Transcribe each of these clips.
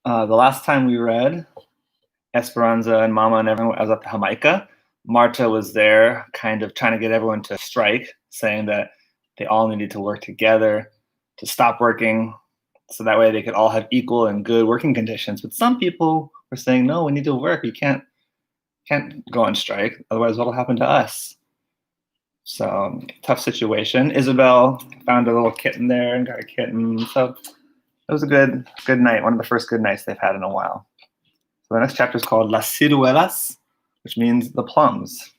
The last time we read, Esperanza and Mama and everyone, I was at the Jamaica. Marta was there kind of trying to get everyone to strike, saying that they all needed to work together to stop working so that way they could all have equal and good working conditions. But some people were saying, no, we need to work. We can't go on strike. Otherwise, what'll happen to us? So tough situation. Isabel found a little kitten there and got a kitten. So it was a good night. One of the first good nights they've had in a while. So the next chapter is called Las Ciruelas, which means the plums.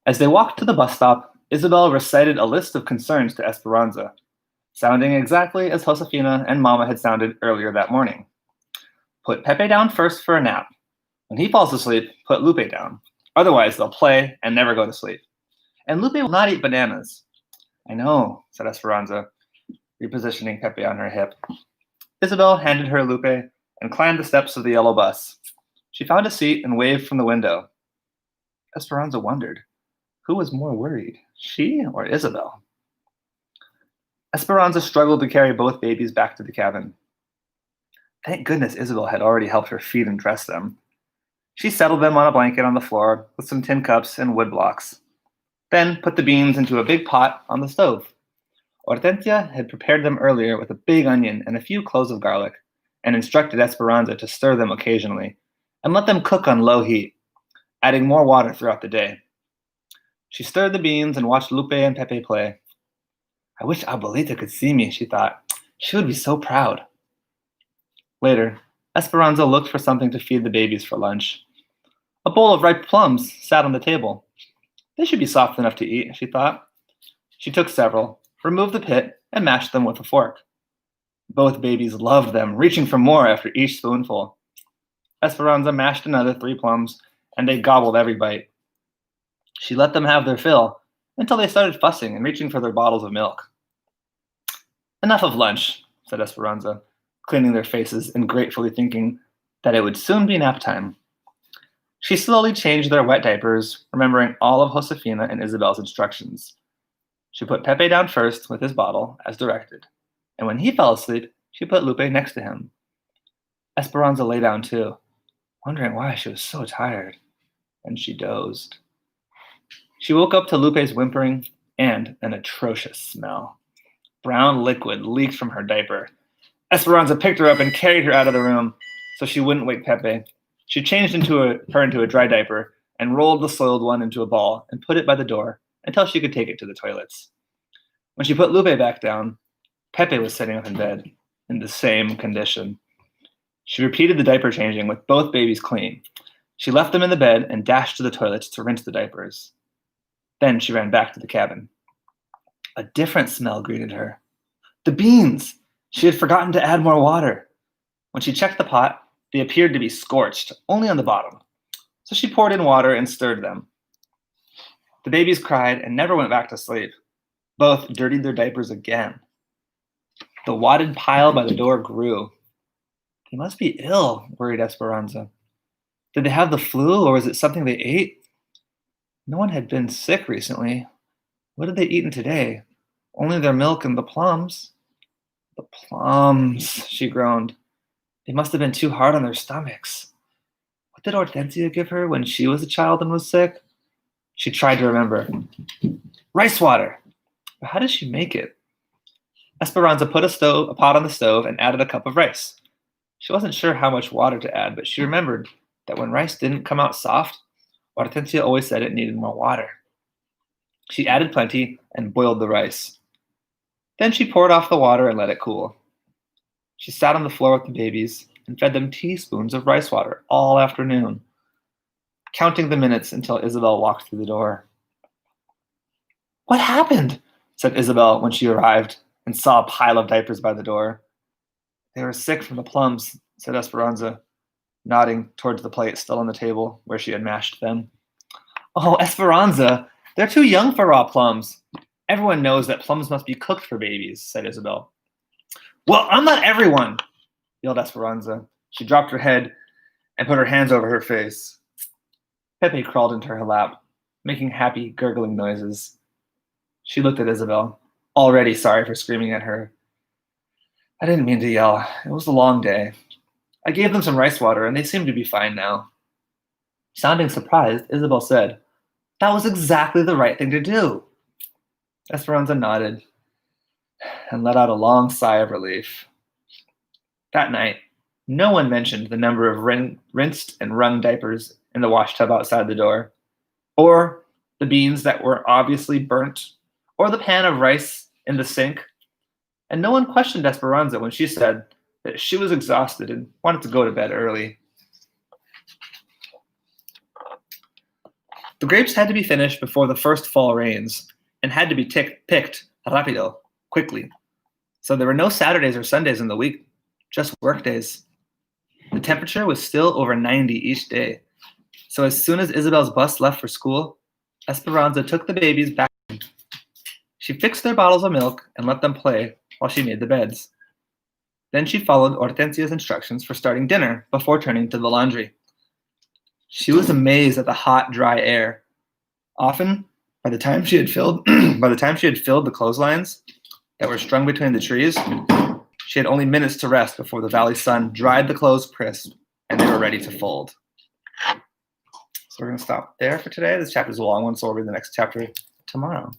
As they walked to the bus stop, Isabel recited a list of concerns to Esperanza, sounding exactly as Josefina and Mama had sounded earlier that morning. Put Pepe down first for a nap. When he falls asleep, put Lupe down. Otherwise, they'll play and never go to sleep. And Lupe will not eat bananas. I know, said Esperanza, repositioning Pepe on her hip. Isabel handed her Lupe and climbed the steps of the yellow bus. She found a seat and waved from the window. Esperanza wondered, who was more worried, she or Isabel? Esperanza struggled to carry both babies back to the cabin. Thank goodness Isabel had already helped her feed and dress them. She settled them on a blanket on the floor with some tin cups and wood blocks. Then put the beans into a big pot on the stove. Hortensia had prepared them earlier with a big onion and a few cloves of garlic, and instructed Esperanza to stir them occasionally and let them cook on low heat, adding more water throughout the day. She stirred the beans and watched Lupe and Pepe play. I wish Abuelita could see me, she thought. She would be so proud. Later, Esperanza looked for something to feed the babies for lunch. A bowl of ripe plums sat on the table. They should be soft enough to eat, she thought. She took several, removed the pit, and mashed them with a fork. Both babies loved them, reaching for more after each spoonful. Esperanza mashed another 3 plums, and they gobbled every bite. She let them have their fill until they started fussing and reaching for their bottles of milk. Enough of lunch, said Esperanza, cleaning their faces and gratefully thinking that it would soon be nap time. She slowly changed their wet diapers, remembering all of Josefina and Isabel's instructions. She put Pepe down first with his bottle, as directed, and when he fell asleep, she put Lupe next to him. Esperanza lay down too, wondering why she was so tired, and she dozed. She woke up to Lupe's whimpering and an atrocious smell. Brown liquid leaked from her diaper. Esperanza picked her up and carried her out of the room so she wouldn't wake Pepe. She changed her into a dry diaper and rolled the soiled one into a ball and put it by the door until she could take it to the toilets. When she put Lupe back down, Pepe was sitting up in bed in the same condition. She repeated the diaper changing with both babies clean. She left them in the bed and dashed to the toilets to rinse the diapers. Then she ran back to the cabin. A different smell greeted her. The beans! She had forgotten to add more water. When she checked the pot, they appeared to be scorched, only on the bottom. So she poured in water and stirred them. The babies cried and never went back to sleep. Both dirtied their diapers again. The wadded pile by the door grew. They must be ill, worried Esperanza. Did they have the flu, or was it something they ate? No one had been sick recently. What had they eaten today? Only their milk and the plums. The plums, she groaned. They must have been too hard on their stomachs. What did Hortensia give her when she was a child and was sick? She tried to remember. Rice water. But how did she make it? Esperanza put a pot on the stove and added a cup of rice. She wasn't sure how much water to add, but she remembered that when rice didn't come out soft, Hortensia always said it needed more water. She added plenty and boiled the rice. Then she poured off the water and let it cool. She sat on the floor with the babies and fed them teaspoons of rice water all afternoon, counting the minutes until Isabel walked through the door. What happened? Said Isabel when she arrived and saw a pile of diapers by the door. They were sick from the plums, said Esperanza, nodding towards the plate still on the table where she had mashed them. Oh, Esperanza, they're too young for raw plums. Everyone knows that plums must be cooked for babies, said Isabel. Well, I'm not everyone, yelled Esperanza. She dropped her head and put her hands over her face. Pepe crawled into her lap, making happy, gurgling noises. She looked at Isabel, already sorry for screaming at her. I didn't mean to yell. It was a long day. I gave them some rice water, and they seem to be fine now. Sounding surprised, Isabel said, "That was exactly the right thing to do." Esperanza nodded and let out a long sigh of relief. That night, no one mentioned the number of rinsed and wrung diapers in the washtub outside the door, or the beans that were obviously burnt, or the pan of rice in the sink. And no one questioned Esperanza when she said that she was exhausted and wanted to go to bed early. The grapes had to be finished before the first fall rains, and had to be picked rapido, quickly. So there were no Saturdays or Sundays in the week, just work days. The temperature was still over 90 each day. So as soon as Isabel's bus left for school, Esperanza took the babies back. She fixed their bottles of milk and let them play while she made the beds. Then she followed Hortensia's instructions for starting dinner before turning to the laundry. She was amazed at the hot, dry air. Often, by the time she had filled the clotheslines that were strung between the trees, she had only minutes to rest before the valley sun dried the clothes crisp and they were ready to fold. So we're going to stop there for today. This chapter is a long one, so we'll read the next chapter tomorrow.